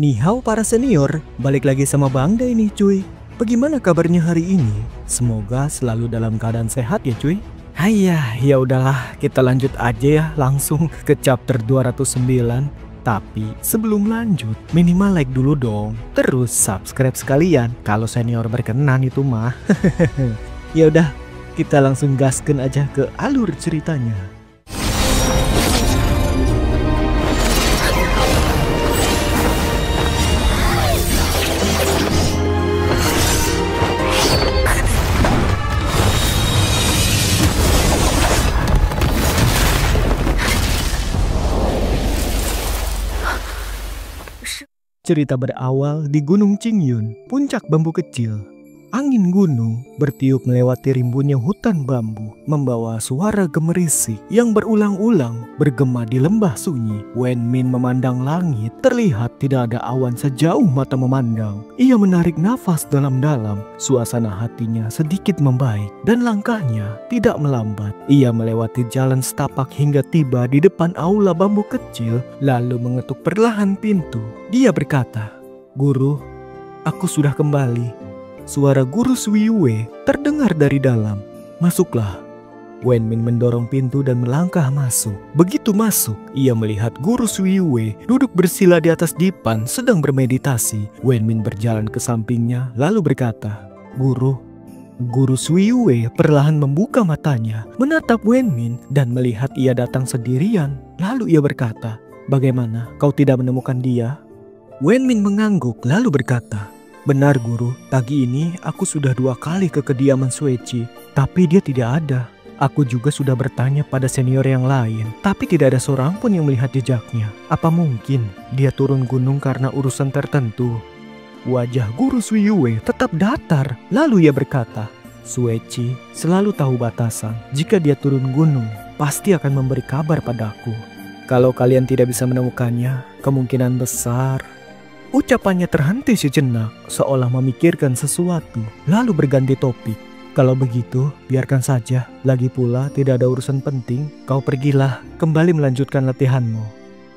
Nihao para senior, balik lagi sama Bang Day nih cuy. Bagaimana kabarnya hari ini? Semoga selalu dalam keadaan sehat ya cuy. Hayah, ya udahlah, kita lanjut aja ya langsung ke chapter 209. Tapi sebelum lanjut, minimal like dulu dong. Terus subscribe sekalian kalau senior berkenan itu mah. Ya udah, kita langsung gaskan aja ke alur ceritanya. Cerita berawal di Gunung Qingyun, puncak bambu kecil. Angin gunung bertiup melewati rimbunnya hutan bambu, membawa suara gemerisik yang berulang-ulang bergema di lembah sunyi. Wen Min memandang langit, terlihat tidak ada awan sejauh mata memandang. Ia menarik nafas dalam-dalam, suasana hatinya sedikit membaik dan langkahnya tidak melambat. Ia melewati jalan setapak hingga tiba di depan aula bambu kecil, lalu mengetuk perlahan pintu. Dia berkata, "Guru, aku sudah kembali." Suara Guru Sui Yue terdengar dari dalam. "Masuklah." Wen Min mendorong pintu dan melangkah masuk. Begitu masuk, ia melihat Guru Sui Yue duduk bersila di atas dipan sedang bermeditasi. Wen Min berjalan ke sampingnya lalu berkata, "Guru." Guru Sui Yue perlahan membuka matanya, menatap Wen Min dan melihat ia datang sendirian. Lalu ia berkata, "Bagaimana, kau tidak menemukan dia?" Wen Min mengangguk lalu berkata, "Benar guru, pagi ini aku sudah 2 kali ke kediaman Sueci, tapi dia tidak ada. Aku juga sudah bertanya pada senior yang lain, tapi tidak ada seorang pun yang melihat jejaknya. Apa mungkin dia turun gunung karena urusan tertentu?" Wajah Guru Sui Yue tetap datar, lalu ia berkata, "Sueci selalu tahu batasan. Jika dia turun gunung, pasti akan memberi kabar padaku. Kalau kalian tidak bisa menemukannya, kemungkinan besar..." Ucapannya terhenti sejenak, seolah memikirkan sesuatu, lalu berganti topik. "Kalau begitu, biarkan saja. Lagi pula tidak ada urusan penting. Kau pergilah, kembali melanjutkan latihanmu."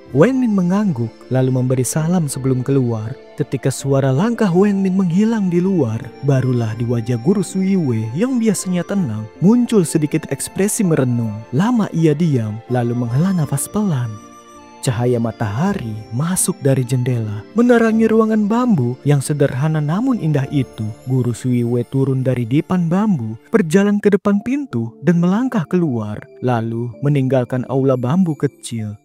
Wen Min mengangguk, lalu memberi salam sebelum keluar. Ketika suara langkah Wen Min menghilang di luar, barulah di wajah Guru Sui Yue yang biasanya tenang, muncul sedikit ekspresi merenung. Lama ia diam, lalu menghela nafas pelan. Cahaya matahari masuk dari jendela, menerangi ruangan bambu yang sederhana namun indah itu. Guru Sui Yue turun dari dipan bambu, berjalan ke depan pintu dan melangkah keluar, lalu meninggalkan aula bambu kecil.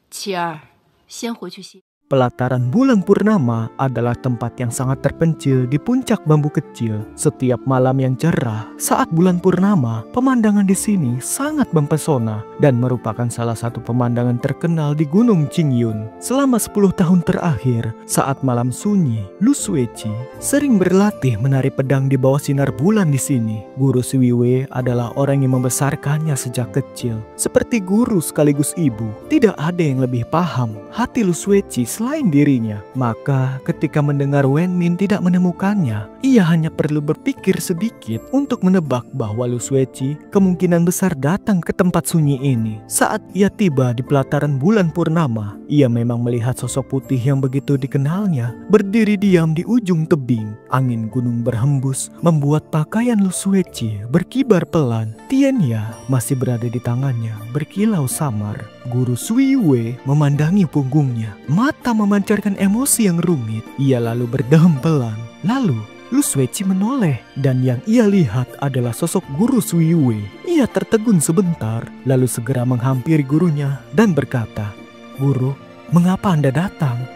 琪儿，先回去洗。 Pelataran bulan purnama adalah tempat yang sangat terpencil di puncak bambu kecil. Setiap malam yang cerah saat bulan purnama, pemandangan di sini sangat mempesona dan merupakan salah satu pemandangan terkenal di Gunung Qingyun. Selama 10 tahun terakhir, saat malam sunyi, Lu Sueci sering berlatih menari pedang di bawah sinar bulan di sini. Guru Sui Yue adalah orang yang membesarkannya sejak kecil. Seperti guru sekaligus ibu, tidak ada yang lebih paham hati Lu Sueci selain dirinya. Maka ketika mendengar Wen Min tidak menemukannya, ia hanya perlu berpikir sedikit untuk menebak bahwa Lu Sueci kemungkinan besar datang ke tempat sunyi ini. Saat ia tiba di pelataran bulan purnama, ia memang melihat sosok putih yang begitu dikenalnya berdiri diam di ujung tebing. Angin gunung berhembus membuat pakaian Lu Sueci berkibar pelan. Tianya masih berada di tangannya berkilau samar. Guru Sui Yue memandangi punggungnya, mata memancarkan emosi yang rumit. Ia lalu berdeham pelan. Lalu Lu Sueci menoleh dan yang ia lihat adalah sosok Guru Sui Yue. Ia tertegun sebentar, lalu segera menghampiri gurunya dan berkata, "Guru, mengapa Anda datang?"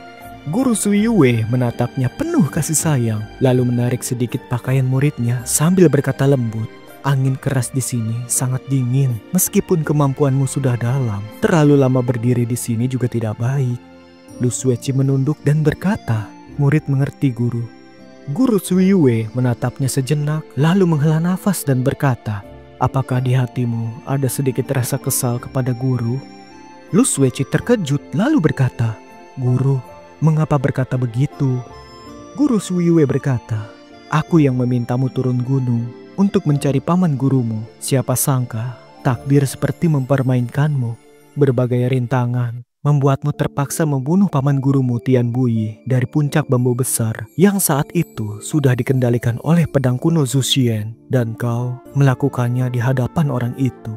Guru Sui Yue menatapnya penuh kasih sayang, lalu menarik sedikit pakaian muridnya sambil berkata lembut, "Angin keras di sini sangat dingin. Meskipun kemampuanmu sudah dalam, terlalu lama berdiri di sini juga tidak baik." Lu Sueci menunduk dan berkata, "Murid mengerti guru." Guru Sui Yue menatapnya sejenak, lalu menghela nafas dan berkata, "Apakah di hatimu ada sedikit rasa kesal kepada guru?" Lu Sueci terkejut lalu berkata, "Guru, mengapa berkata begitu?" Guru Sui Yue berkata, "Aku yang memintamu turun gunung untuk mencari paman gurumu. Siapa sangka takdir seperti mempermainkanmu. Berbagai rintangan, membuatmu terpaksa membunuh paman gurumu Tian Buyi dari puncak bambu besar yang saat itu sudah dikendalikan oleh pedang kuno Zhu Xian, dan kau melakukannya di hadapan orang itu.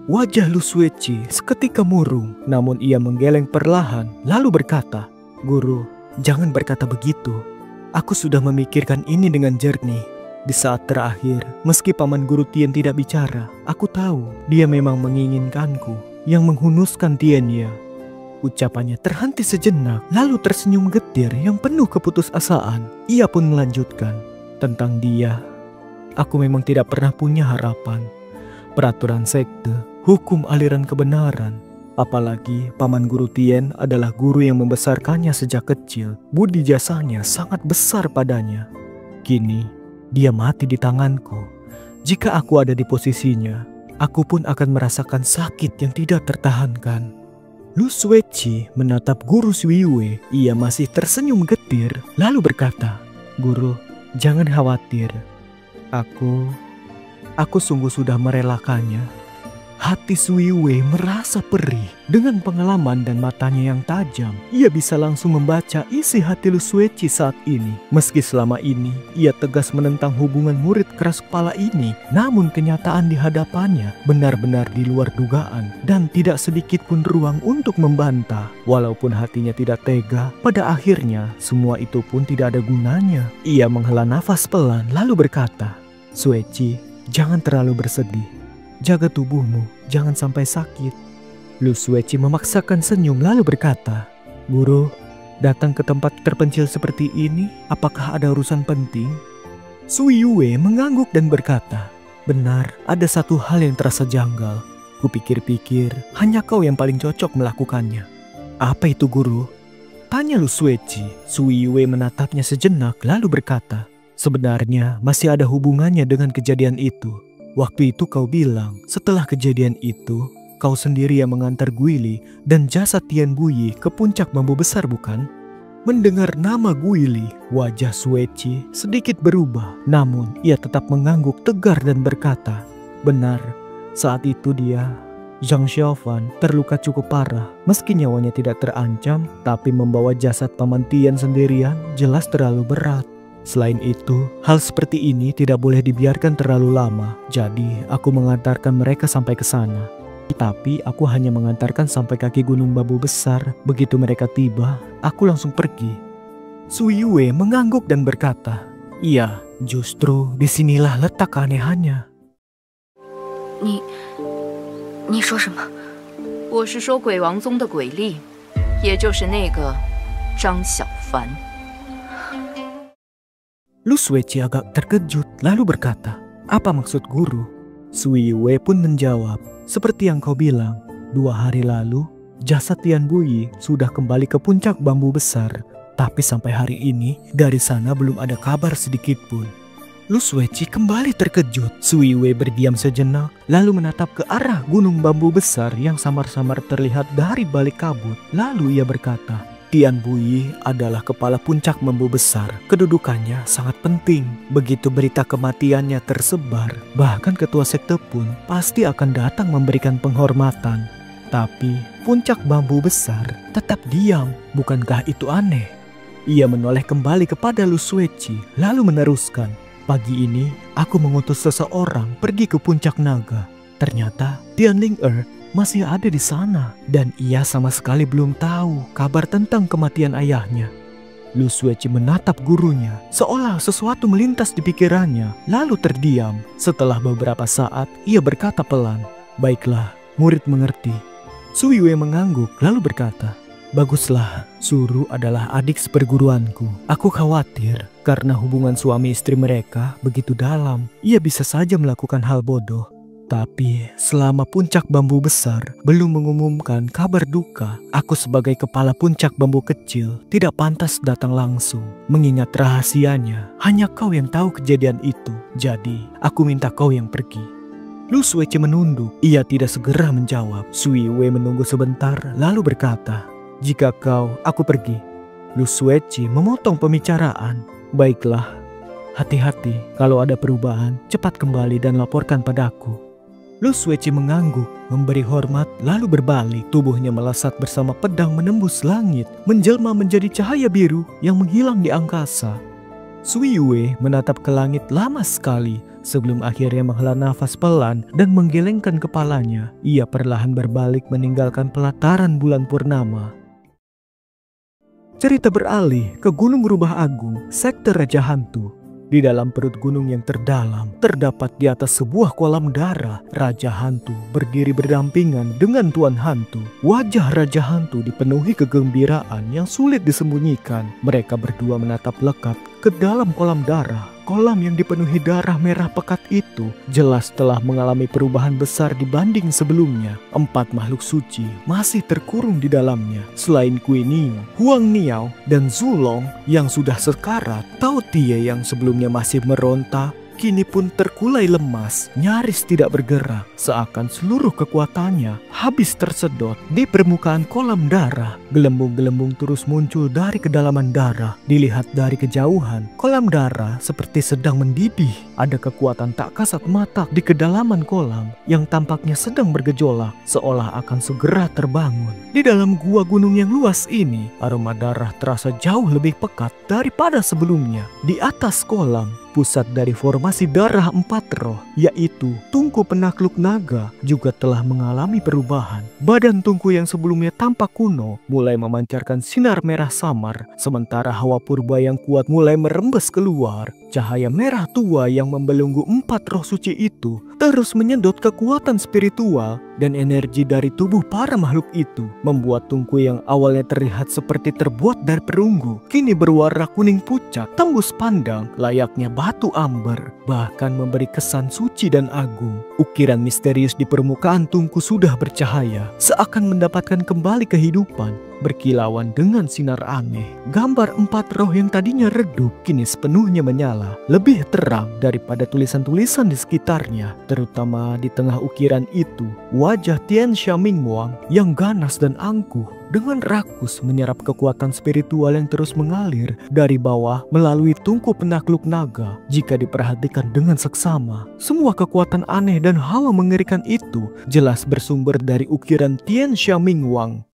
Wajah Lu Sueci seketika murung, namun ia menggeleng perlahan lalu berkata, "Guru, jangan berkata begitu. Aku sudah memikirkan ini dengan jernih. Di saat terakhir, meski paman guru Tian tidak bicara, aku tahu dia memang menginginkanku yang menghunuskan Tiannya." Ucapannya terhenti sejenak, lalu tersenyum getir yang penuh keputusasaan. Ia pun melanjutkan, "Tentang dia, aku memang tidak pernah punya harapan. Peraturan sekte, hukum aliran kebenaran. Apalagi paman guru Tian adalah guru yang membesarkannya sejak kecil. Budi jasanya sangat besar padanya. Kini, dia mati di tanganku. Jika aku ada di posisinya, aku pun akan merasakan sakit yang tidak tertahankan." Lu Sueci menatap guru Sui Yue. Ia masih tersenyum getir lalu berkata, "Guru, jangan khawatir. Aku sungguh sudah merelakannya." Hati Sui Yue merasa perih dengan pengalaman dan matanya yang tajam. Ia bisa langsung membaca isi hati Lu Sueci saat ini. Meski selama ini ia tegas menentang hubungan murid keras kepala ini, namun kenyataan di hadapannya benar-benar di luar dugaan dan tidak sedikit pun ruang untuk membantah. Walaupun hatinya tidak tega, pada akhirnya semua itu pun tidak ada gunanya. Ia menghela nafas pelan lalu berkata, "Sueci, jangan terlalu bersedih. Jaga tubuhmu, jangan sampai sakit." Lu Sueci memaksakan senyum lalu berkata, "Guru, datang ke tempat terpencil seperti ini, apakah ada urusan penting?" Sui Yue mengangguk dan berkata, "Benar, ada satu hal yang terasa janggal. Kupikir-pikir, hanya kau yang paling cocok melakukannya." "Apa itu, Guru?" tanya Lu Sueci. Sui Yue menatapnya sejenak lalu berkata, "Sebenarnya masih ada hubungannya dengan kejadian itu. Waktu itu kau bilang, setelah kejadian itu, kau sendiri yang mengantar Guili dan jasad Tian Buyi ke puncak bambu besar, bukan?" Mendengar nama Guili, wajah Sueci sedikit berubah. Namun, ia tetap mengangguk tegar dan berkata, "Benar, saat itu dia, Zhang Xiaofan, terluka cukup parah. Meski nyawanya tidak terancam, tapi membawa jasad paman Tian sendirian jelas terlalu berat. Selain itu, hal seperti ini tidak boleh dibiarkan terlalu lama. Jadi, aku mengantarkan mereka sampai ke sana. Tapi aku hanya mengantarkan sampai kaki gunung bambu besar. Begitu mereka tiba, aku langsung pergi." Sui Yue mengangguk dan berkata, "Iya, justru disinilah letak keanehannya." 你说什么？我是说鬼王宗的鬼力，也就是那个张小凡。 Lu Sueci agak terkejut lalu berkata, "Apa maksud guru?" Sui Yue pun menjawab, "Seperti yang kau bilang, 2 hari lalu jasad Tian Buyi sudah kembali ke puncak bambu besar. Tapi sampai hari ini dari sana belum ada kabar sedikit pun." Lu Sueci kembali terkejut. Sui Yue berdiam sejenak lalu menatap ke arah gunung bambu besar yang samar-samar terlihat dari balik kabut. Lalu ia berkata, "Tian Buyi adalah kepala puncak bambu besar. Kedudukannya sangat penting. Begitu berita kematiannya tersebar, bahkan ketua sekte pun pasti akan datang memberikan penghormatan. Tapi puncak bambu besar tetap diam. Bukankah itu aneh?" Ia menoleh kembali kepada Lu Sueci lalu meneruskan, "Pagi ini aku mengutus seseorang pergi ke puncak naga. Ternyata Tian Ling masih ada di sana dan ia sama sekali belum tahu kabar tentang kematian ayahnya." Lu Sueci menatap gurunya seolah sesuatu melintas di pikirannya lalu terdiam. Setelah beberapa saat ia berkata pelan, "Baiklah, murid mengerti." Sui Yue mengangguk lalu berkata, "Baguslah, Suru adalah adik seperguruanku. Aku khawatir karena hubungan suami istri mereka begitu dalam. Ia bisa saja melakukan hal bodoh. Tapi selama puncak bambu besar belum mengumumkan kabar duka, aku sebagai kepala puncak bambu kecil tidak pantas datang langsung. Mengingat rahasianya, hanya kau yang tahu kejadian itu. Jadi aku minta kau yang pergi." Lu Sueci menunduk. Ia tidak segera menjawab. Sui Yue menunggu sebentar lalu berkata, "Jika kau, aku pergi." Lu Sueci memotong pembicaraan. "Baiklah, hati-hati. Kalau ada perubahan, cepat kembali dan laporkan padaku." Lu Sueci mengangguk, memberi hormat, lalu berbalik. Tubuhnya melesat bersama pedang menembus langit, menjelma menjadi cahaya biru yang menghilang di angkasa. Sui Yue menatap ke langit lama sekali, sebelum akhirnya menghela nafas pelan dan menggelengkan kepalanya. Ia perlahan berbalik meninggalkan pelataran bulan purnama. Cerita beralih ke Gunung Rubah Agung, sekte Raja Hantu. Di dalam perut gunung yang terdalam, terdapat di atas sebuah kolam darah, Raja Hantu berdiri berdampingan dengan Tuan Hantu. Wajah Raja Hantu dipenuhi kegembiraan yang sulit disembunyikan. Mereka berdua menatap lekat ke dalam kolam darah. Kolam yang dipenuhi darah merah pekat itu jelas telah mengalami perubahan besar dibanding sebelumnya. 4 makhluk suci masih terkurung di dalamnya. Selain Kui Niu, Huang Niao, dan Zulong yang sudah sekarat, Tao Tie yang sebelumnya masih meronta, kini pun terkulai lemas, nyaris tidak bergerak, seakan seluruh kekuatannya habis tersedot di permukaan kolam darah. Gelembung-gelembung terus muncul dari kedalaman darah. Dilihat dari kejauhan, kolam darah seperti sedang mendidih. Ada kekuatan tak kasat mata di kedalaman kolam yang tampaknya sedang bergejolak, seolah akan segera terbangun. Di dalam gua gunung yang luas ini, aroma darah terasa jauh lebih pekat daripada sebelumnya. Di atas kolam, pusat dari formasi darah 4 roh, yaitu Tungku Penakluk Naga, juga telah mengalami perubahan. Badan Tungku yang sebelumnya tampak kuno mulai memancarkan sinar merah samar, sementara hawa purba yang kuat mulai merembes keluar. Cahaya merah tua yang membelenggu 4 roh suci itu terus menyedot kekuatan spiritual dan energi dari tubuh para makhluk itu, membuat Tungku yang awalnya terlihat seperti terbuat dari perunggu kini berwarna kuning pucat tembus pandang layaknya batu amber, bahkan memberi kesan suci dan agung. Ukiran misterius di permukaan Tungku sudah bercahaya, seakan mendapatkan kembali kehidupan, berkilauan dengan sinar aneh. Gambar 4 roh yang tadinya redup kini sepenuhnya menyala, lebih terang daripada tulisan-tulisan di sekitarnya. Terutama di tengah ukiran itu, wajah Tian Xia Mingwang yang ganas dan angkuh dengan rakus menyerap kekuatan spiritual yang terus mengalir dari bawah melalui Tungku Penakluk Naga. Jika diperhatikan dengan seksama, semua kekuatan aneh dan hawa mengerikan itu jelas bersumber dari ukiran Tian Xia Mingwang.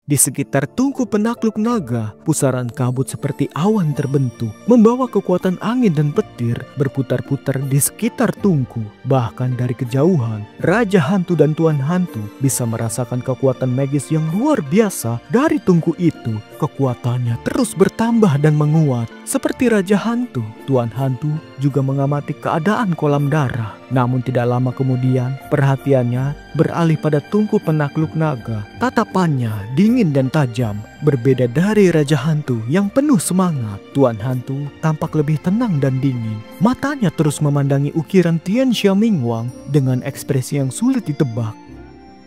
Di sekitar Tungku Penakluk Naga, pusaran kabut seperti awan terbentuk, membawa kekuatan angin dan petir berputar-putar di sekitar Tungku. Bahkan dari kejauhan, Raja Hantu dan Tuan Hantu bisa merasakan kekuatan magis yang luar biasa dari Tungku itu. Kekuatannya terus bertambah dan menguat. Seperti Raja Hantu, Tuan Hantu juga mengamati keadaan kolam darah. Namun tidak lama kemudian, perhatiannya beralih pada Tungku Penakluk Naga. Tatapannya dingin dan tajam, berbeda dari Raja Hantu yang penuh semangat. Tuan Hantu tampak lebih tenang dan dingin. Matanya terus memandangi ukiran Tian Xia Mingwang dengan ekspresi yang sulit ditebak.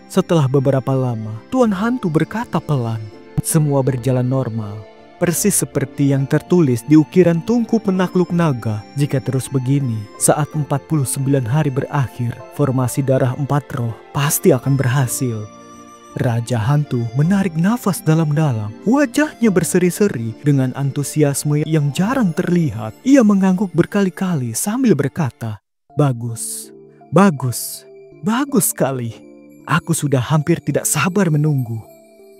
Setelah beberapa lama, Tuan Hantu berkata pelan, "Semua berjalan normal. Persis seperti yang tertulis di ukiran Tungku Penakluk Naga. Jika terus begini, saat 49 hari berakhir, formasi darah 4 roh pasti akan berhasil." Raja Hantu menarik nafas dalam-dalam. Wajahnya berseri-seri dengan antusiasme yang jarang terlihat. Ia mengangguk berkali-kali sambil berkata, "Bagus, bagus, bagus sekali. Aku sudah hampir tidak sabar menunggu."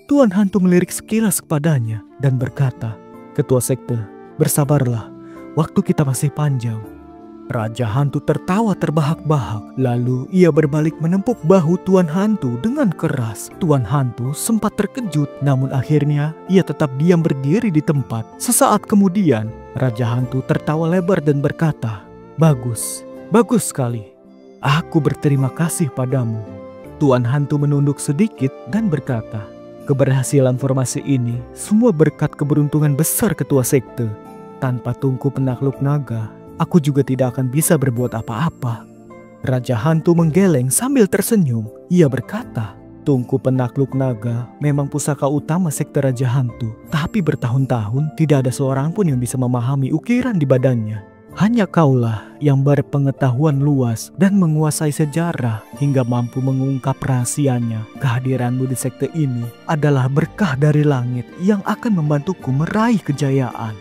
Tuan Hantu melirik sekilas kepadanya dan berkata, "Ketua sekte, bersabarlah, waktu kita masih panjang." Raja Hantu tertawa terbahak-bahak, lalu ia berbalik menempuk bahu Tuan Hantu dengan keras. Tuan Hantu sempat terkejut, namun akhirnya ia tetap diam berdiri di tempat. Sesaat kemudian, Raja Hantu tertawa lebar dan berkata, "Bagus, bagus sekali. Aku berterima kasih padamu." Tuan Hantu menunduk sedikit dan berkata, "Keberhasilan formasi ini semua berkat keberuntungan besar ketua sekte. Tanpa Tungku Penakluk Naga, aku juga tidak akan bisa berbuat apa-apa." Raja Hantu menggeleng sambil tersenyum. Ia berkata, "Tungku Penakluk Naga memang pusaka utama sekte Raja Hantu. Tapi bertahun-tahun tidak ada seorang pun yang bisa memahami ukiran di badannya. Hanya kaulah yang berpengetahuan luas dan menguasai sejarah hingga mampu mengungkap rahasianya. Kehadiranmu di sekte ini adalah berkah dari langit yang akan membantuku meraih kejayaan."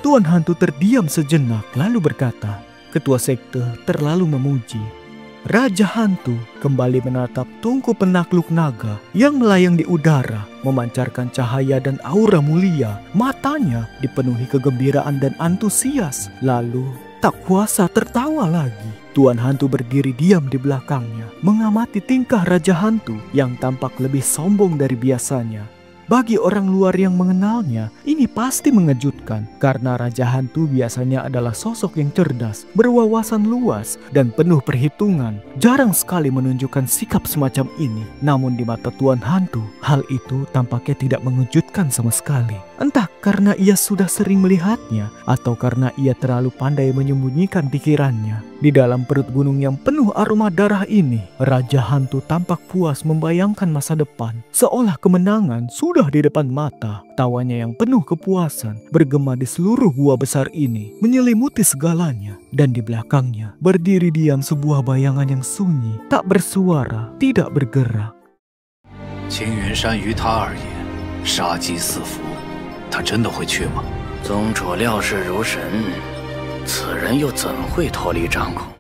Tuan Hantu terdiam sejenak lalu berkata, ketua sekte terlalu memuji. Raja Hantu kembali menatap tungku penakluk naga yang melayang di udara, memancarkan cahaya dan aura mulia. Matanya dipenuhi kegembiraan dan antusias. Lalu tak kuasa tertawa lagi. Tuan Hantu berdiri diam di belakangnya, mengamati tingkah Raja Hantu yang tampak lebih sombong dari biasanya. Bagi orang luar yang mengenalnya, ini pasti mengejutkan karena Raja Hantu biasanya adalah sosok yang cerdas, berwawasan luas, dan penuh perhitungan. Jarang sekali menunjukkan sikap semacam ini. Namun di mata Tuan Hantu, hal itu tampaknya tidak mengejutkan sama sekali. Entah karena ia sudah sering melihatnya atau karena ia terlalu pandai menyembunyikan pikirannya. Di dalam perut gunung yang penuh aroma darah ini, Raja Hantu tampak puas membayangkan masa depan, seolah kemenangan sudah di depan mata. Tawanya yang penuh kepuasan bergema di seluruh gua besar ini, menyelimuti segalanya. Dan di belakangnya berdiri diam sebuah bayangan yang sunyi, tak bersuara, tidak bergerak. 青云山于他而言，杀机四伏，他真的会去吗？宗主料事如神，此人又怎会脱离掌控？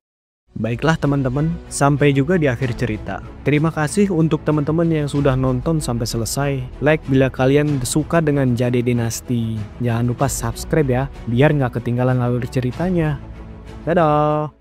Baiklah teman-teman, sampai juga di akhir cerita. Terima kasih untuk teman-teman yang sudah nonton sampai selesai. Like bila kalian suka dengan Jade Dinasti. Jangan lupa subscribe ya, biar nggak ketinggalan alur ceritanya. Dadah!